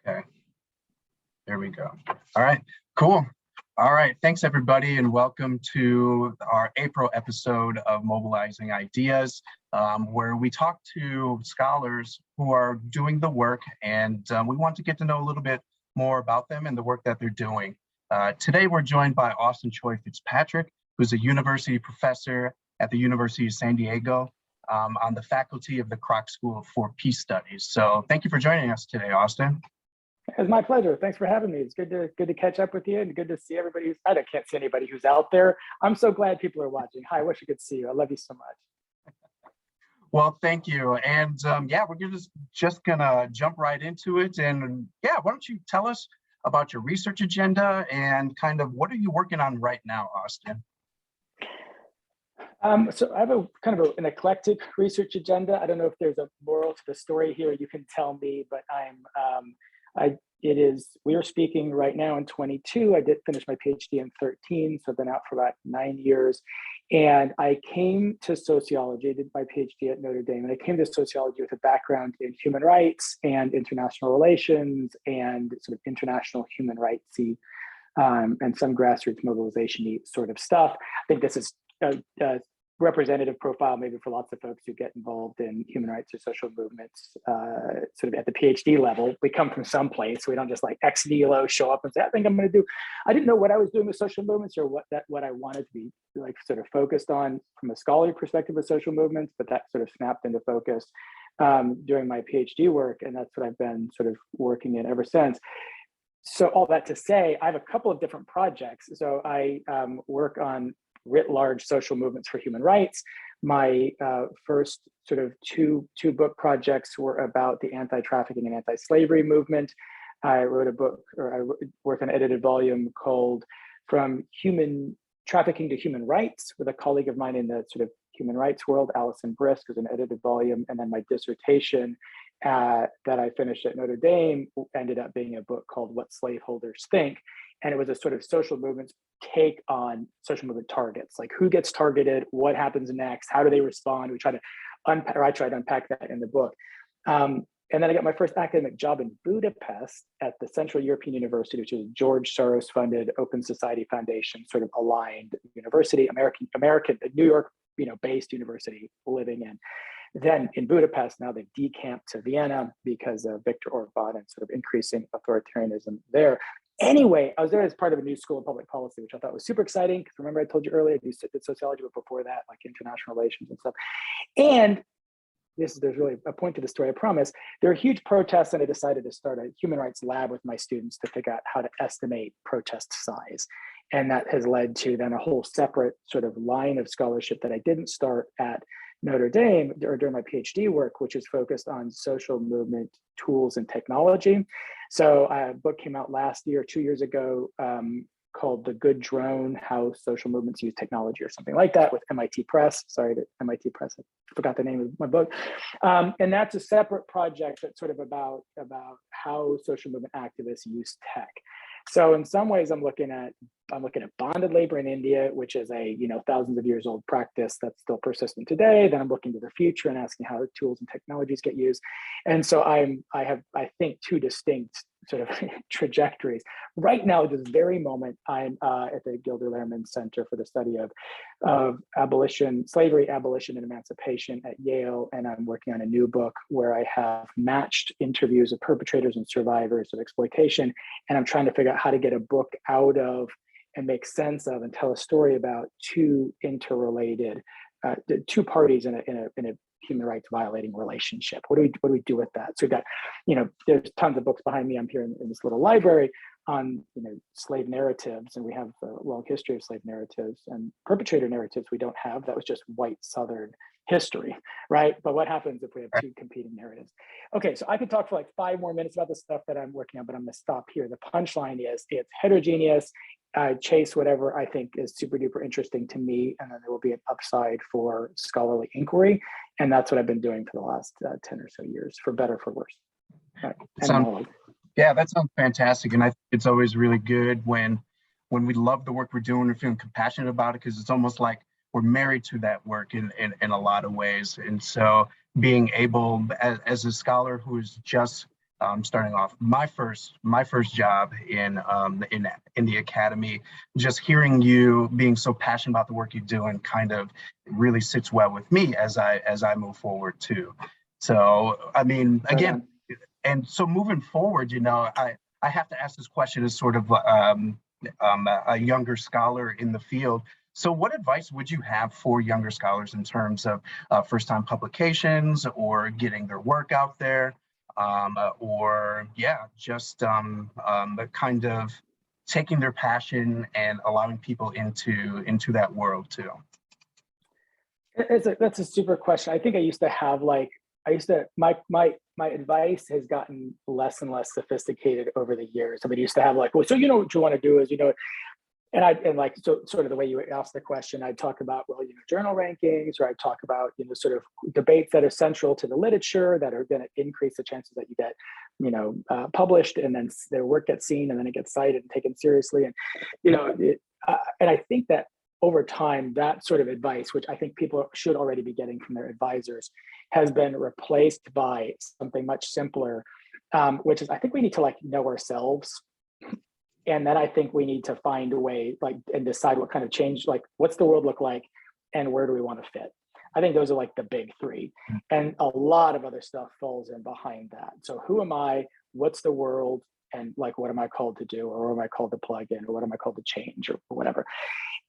Okay, there we go. All right, cool. All right, thanks everybody, and welcome to our April episode of Mobilizing Ideas, where we talk to scholars who are doing the work, and we want to get to know a little bit more about them and the work that they're doing. Today, we're joined by Choi Fitzpatrick, who's a university professor at the University of San Diego on the faculty of the Kroc School for Peace Studies. So thank you for joining us today, Austin. It's my pleasure. Thanks for having me. It's good to catch up with you and good to see everybody who's, I can't see anybody who's out there. I'm so glad people are watching. Hi, I wish I could see you. I love you so much. Well, thank you. And yeah, we're just gonna jump right into it. And yeah, why don't you tell us about your research agenda and kind of what are you working on right now, Austin? So I have a kind of an eclectic research agenda. I don't know if there's a moral to the story here. You can tell me, but we are speaking right now in 22. I did finish my PhD in 13, so I've been out for about 9 years. And I came to sociology, I did my PhD at Notre Dame, and I came to sociology with a background in human rights and international relations and sort of international human rights-y and some grassroots mobilization-y sort of stuff. I think this is a representative profile maybe for lots of folks who get involved in human rights or social movements sort of at the PhD level. We come from someplace. We don't just like ex nihilo show up and say, I think I'm going to do. I didn't know what I was doing with social movements or what I wanted to be like sort of focused on from a scholarly perspective of social movements, but that sort of snapped into focus during my PhD work. And that's what I've been sort of working in ever since. So all that to say, I have a couple of different projects. So I work on writ large social movements for human rights. My first sort of two book projects were about the anti-trafficking and anti-slavery movement. I wrote a book, or I worked on an edited volume called From Human Trafficking to Human Rights with a colleague of mine in the sort of human rights world, Alison Brisk, was an edited volume. And then my dissertation that I finished at Notre Dame ended up being a book called What Slaveholders Think. And it was a sort of social movements take on social movement targets, like who gets targeted, what happens next, how do they respond? We try to unpack, or I try to unpack that in the book. And then I got my first academic job in Budapest at the Central European University, which is a George Soros funded Open Society Foundation sort of aligned university, American, New York, based university living in. Then in Budapest, now they've decamped to Vienna because of Viktor Orban and sort of increasing authoritarianism there. Anyway, I was there as part of a new school of public policy, which I thought was super exciting. Because remember, I told you earlier, I did sociology, but before that, like international relations and stuff. And there's really a point to the story, I promise. There are huge protests, and I decided to start a human rights lab with my students to figure out how to estimate protest size. And that has led to then a whole separate sort of line of scholarship that I didn't start at Notre Dame or during my PhD work, which is focused on social movement tools and technology. So a book came out last year, 2 years ago, called The Good Drone, How Social Movements Use Technology or something like that with MIT Press. Sorry to MIT Press, I forgot the name of my book. And that's a separate project that's sort of about how social movement activists use tech. So in some ways, I'm looking at bonded labor in India, which is a thousands of years old practice that's still persistent today. Then I'm looking to the future and asking how tools and technologies get used. And so I have two distinct sort of trajectories. Right now, at this very moment, I'm at the Gilder Lehrman Center for the Study of Slavery, Abolition, and Emancipation at Yale, and I'm working on a new book where I have matched interviews of perpetrators and survivors of exploitation, and I'm trying to figure out how to get a book out of and make sense of and tell a story about two interrelated, two parties in a human rights violating relationship. What do we do with that? So we've got, there's tons of books behind me. I'm here in this little library on, slave narratives, and we have a long history of slave narratives and perpetrator narratives we don't have. That was just white Southern history, right? But what happens if we have two competing narratives? Okay, so I could talk for like 5 more minutes about the stuff that I'm working on, but I'm gonna stop here. The punchline is it's heterogeneous, chase whatever I think is super duper interesting to me, and then there will be an upside for scholarly inquiry. And that's what I've been doing for the last 10 or so years, for better, for worse. Yeah, that sounds fantastic. And I think it's always really good when we love the work we're doing, we're feeling compassionate about it, because it's almost like we're married to that work in a lot of ways. And so being able, as a scholar who is just starting off my first job in the academy. Just hearing you being so passionate about the work you do and kind of really sits well with me as I move forward too. So I mean, again, and so moving forward, I have to ask this question as sort of a younger scholar in the field. So what advice would you have for younger scholars in terms of first-time publications or getting their work out there? Or just kind of taking their passion and allowing people into that world too. That's a super question. I think I used to have my advice has gotten less and less sophisticated over the years. I mean, I used to have like, well, so what you want to do is, so sort of the way you asked the question, I'd talk about, journal rankings, or I'd talk about, sort of debates that are central to the literature that are going to increase the chances that you get, published, and then their work gets seen, and then it gets cited and taken seriously. And, and I think that over time, that sort of advice, which I think people should already be getting from their advisors, has been replaced by something much simpler, which is I think we need to know ourselves. And then I think we need to find a way and decide what kind of change, what's the world look like and where do we want to fit? I think those are the big three. And a lot of other stuff falls in behind that. So who am I? What's the world? And what am I called to do? Or what am I called to plug in? Or what am I called to change or whatever?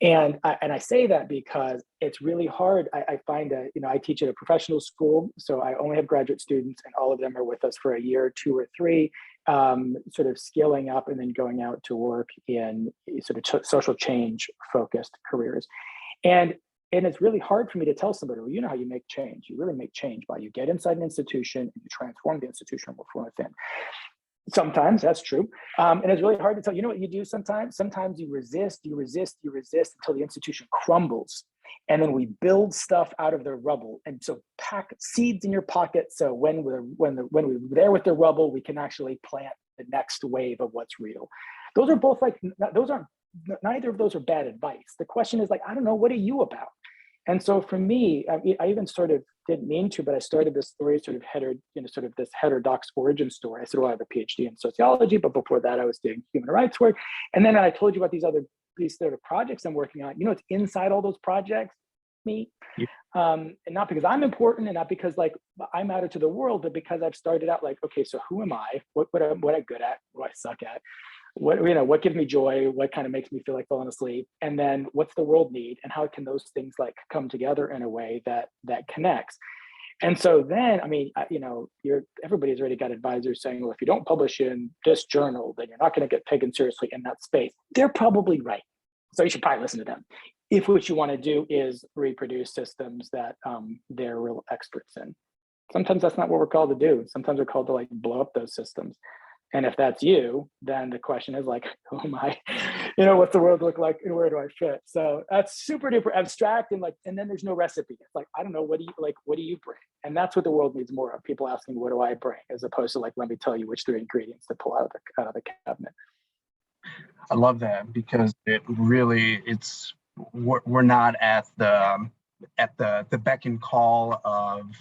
And I say that because it's really hard. I find that, I teach at a professional school, so I only have graduate students, and all of them are with us for a year, 2 or 3, sort of scaling up and then going out to work in sort of social change focused careers. And it's really hard for me to tell somebody, well, you know how you make change. You really make change by you get inside an institution and you transform the institution from within. Sometimes that's true. And it's really hard to tell. You know what you do sometimes? Sometimes you resist until the institution crumbles. And then we build stuff out of the rubble. And so pack seeds in your pocket. So when we're there with the rubble, we can actually plant the next wave of what's real. Those are both neither of those are bad advice. The question is I don't know, what are you about? And so for me, I even sort of didn't mean to, but I started this story sort of this heterodox origin story. I said, well, I have a PhD in sociology, but before that I was doing human rights work. And then I told you about these sort of projects I'm working on. It's inside all those projects, me. Yeah. And not because I'm important and not because I'm out to the world, but because I've started out okay, so who am I? What am I good at? What do I suck at? What gives me joy? What kind of makes me feel like falling asleep? And then what's the world need? And how can those things come together in a way that connects? And so then, everybody's already got advisors saying, well, if you don't publish in this journal, then you're not going to get taken seriously in that space. They're probably right. So you should probably listen to them. If what you want to do is reproduce systems that they're real experts in. Sometimes that's not what we're called to do. Sometimes we're called to blow up those systems. And if that's you, then the question is who am I? What's the world look like and where do I fit? So that's super duper abstract and then there's no recipe. It's I don't know, what do you bring? And that's what the world needs more of. People asking, what do I bring? As opposed to let me tell you which 3 ingredients to pull out of the cabinet. I love that because we're not at the beck and call of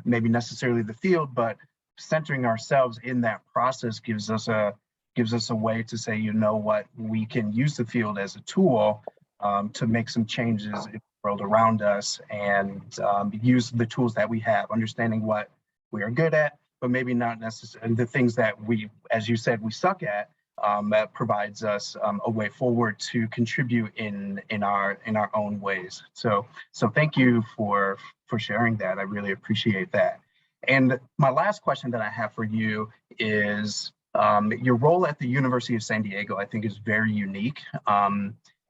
maybe necessarily the field, but centering ourselves in that process gives us a way to say, what, we can use the field as a tool to make some changes in the world around us and use the tools that we have, understanding what we are good at, but maybe not necessarily the things that we, as you said, we suck at. That provides us a way forward to contribute in our own ways. So thank you for sharing that. I really appreciate that. And my last question that I have for you is your role at the University of San Diego, I think, is very unique.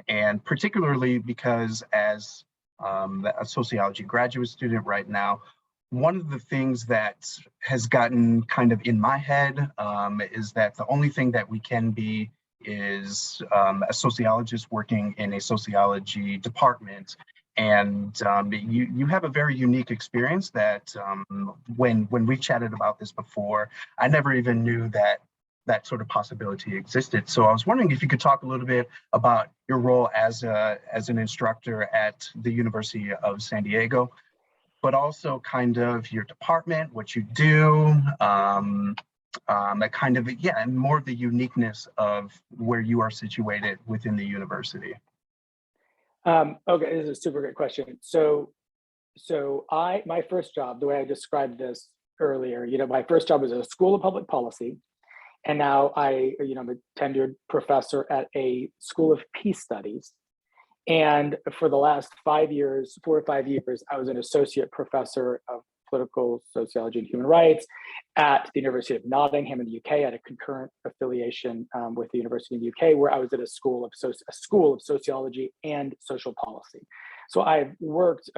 And particularly because as a sociology graduate student right now, one of the things that has gotten kind of in my head is that the only thing that we can be is a sociologist working in a sociology department. And you have a very unique experience that when we chatted about this before, I never even knew that sort of possibility existed. So I was wondering if you could talk a little bit about your role as an instructor at the University of San Diego, but also kind of your department, what you do, that kind of, yeah, and more of the uniqueness of where you are situated within the university? Okay, this is a super great question. My first job, the way I described this earlier, my first job was at a school of public policy, and now I'm a tenured professor at a school of peace studies. And for the last 5 years, 4 or 5 years, I was an associate professor of political sociology and human rights at the University of Nottingham in the UK. I had a concurrent affiliation with the University in the UK, where I was at a school of sociology and social policy. So I've worked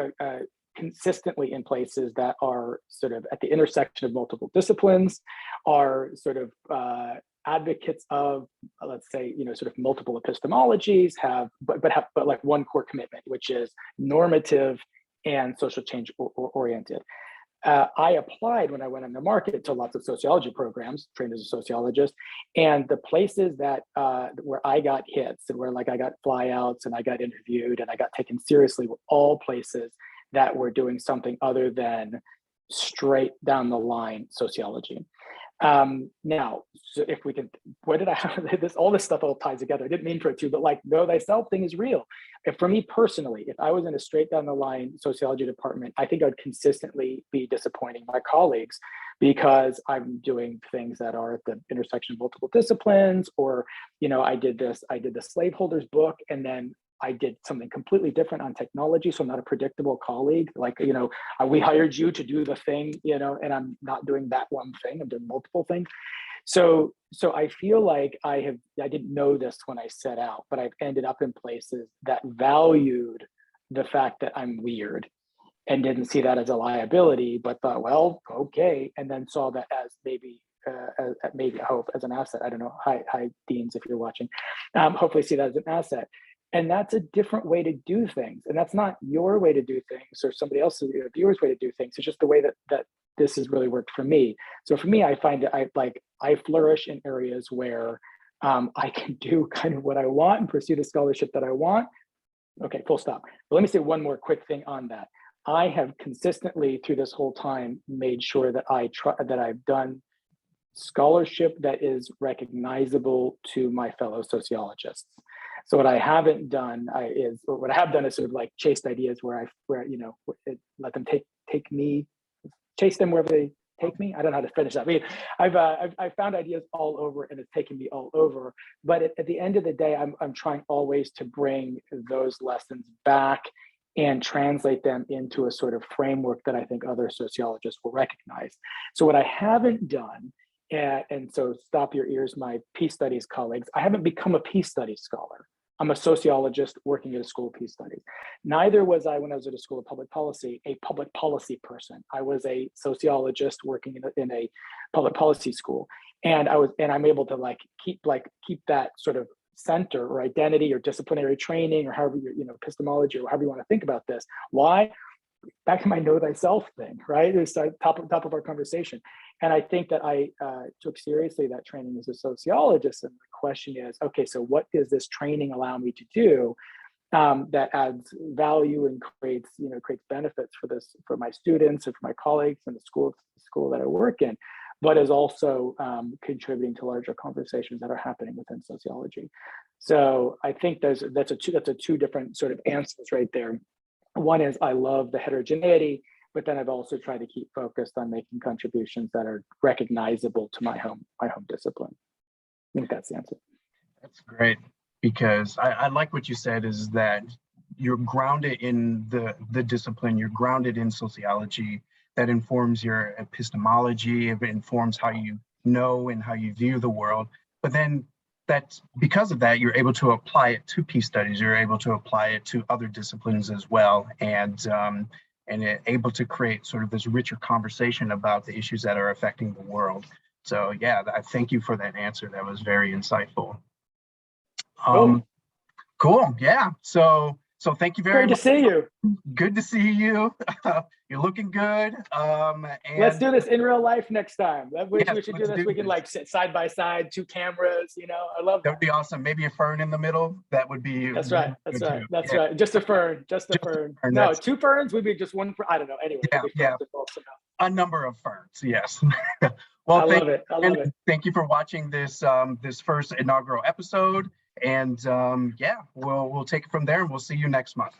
consistently in places that are sort of at the intersection of multiple disciplines, are sort of advocates of, let's say, sort of multiple epistemologies, but like one core commitment, which is normative and social change oriented. I applied when I went on the market to lots of sociology programs, trained as a sociologist, and the places that where I got hits and where like I got flyouts and I got interviewed and I got taken seriously were all places that were doing something other than straight down the line sociology. Now, so if we can, what did I have this, all this stuff all ties together. I didn't mean for it to, but like, know thyself thing is real. If for me personally, if I was in a straight down the line sociology department, I think I'd consistently be disappointing my colleagues because I'm doing things that are at the intersection of multiple disciplines, or, I did the slaveholders book, and then I did something completely different on technology. So I'm not a predictable colleague. Like, we hired you to do the thing, and I'm not doing that one thing. I'm doing multiple things. So I feel like I didn't know this when I set out, but I've ended up in places that valued the fact that I'm weird and didn't see that as a liability, but thought, well, okay. And then saw that as maybe I hope as an asset. I don't know. Hi, Deans, if you're watching, hopefully see that as an asset. And that's a different way to do things. And that's not your way to do things or somebody else's viewer's way to do things. It's just the way that this has really worked for me. So for me, I find that I flourish in areas where I can do kind of what I want and pursue the scholarship that I want. Okay, full stop. But let me say one more quick thing on that. I have consistently through this whole time made sure that I've done scholarship that is recognizable to my fellow sociologists. So what I haven't done is sort of like chased ideas where let them take me, chase them wherever they take me. I don't know how to finish that. I mean, I've found ideas all over, and it's taken me all over. But at the end of the day, I'm trying always to bring those lessons back and translate them into a sort of framework that I think other sociologists will recognize. So what I haven't done, and so stop your ears, my peace studies colleagues, I haven't become a peace studies scholar. I'm a sociologist working at a school of peace studies. Neither was I when I was at a school of public policy, a public policy person. I was a sociologist working in a public policy school. And I'm able to keep that sort of center or identity or disciplinary training or however epistemology or however you want to think about this. Why? Back to my know thyself thing, right? It's top of our conversation. And I think that I took seriously that training as a sociologist. And the question is, okay, so what does this training allow me to do that adds value and creates benefits for my students and for my colleagues and the school that I work in, but is also contributing to larger conversations that are happening within sociology. So I think that's a two different sort of answers right there. One is I love the heterogeneity, but then I've also tried to keep focused on making contributions that are recognizable to my home discipline. I think that's the answer. That's great, because I like what you said is that you're grounded in the discipline, you're grounded in sociology that informs your epistemology, it informs how you know and how you view the world. But then that's because of that, you're able to apply it to peace studies, you're able to apply it to other disciplines as well, and able to create sort of this richer conversation about the issues that are affecting the world. So yeah, I thank you for that answer. That was very insightful. Cool. Yeah. So thank you very much. Great to see you. Good to see you. You're looking good. And let's do this in real life next time. We should do this. We can sit side by side, 2 cameras. I love that. That would be awesome. Maybe a fern in the middle. That would be. That's right. That's right. Just a fern. No, 2 ferns would be just 1. I don't know. Anyway. Yeah. A number of firms, yes. Well, I love it. I love it. thank you for watching this this first inaugural episode. And yeah, we'll take it from there, and we'll see you next month.